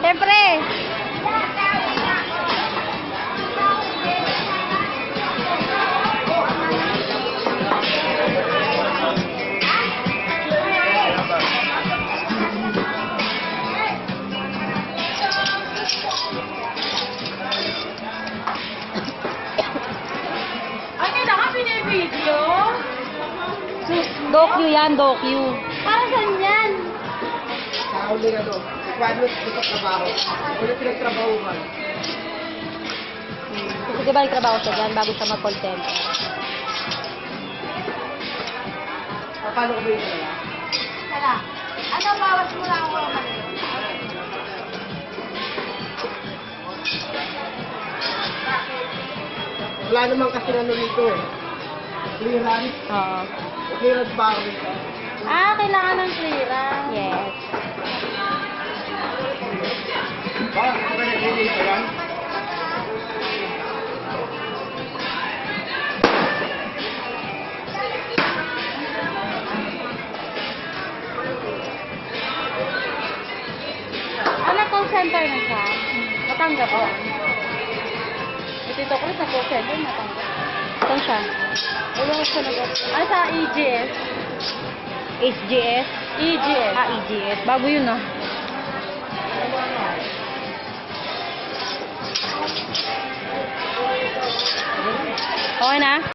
Siyempre. Ay, kailangan pinibideo. Docu yan, docu. Para saan yan? Sa uling ano, requirements ko sa trabaho. Ulit pinagtrabahuhan. Kasi diba nagtrabaho siya dyan bago siya mag-call center. Paano ko ba yun nila? Tara. Ano, bawas mo lang ako naman. Wala naman kasi ano dito eh. Clearance. Oo. Clearance ba ako dito? Ah, kailangan ng clearance. Yes. Ba, ako ba nag-release ko yan? Ano, call center na siya? Matanggap ko. Dito ko sa call center, matanggap. Saan siya? Ewan ko na ba? Ah, sa EGS. HGS? EGS. Ah, EGS. Bago yun ah. Okay na?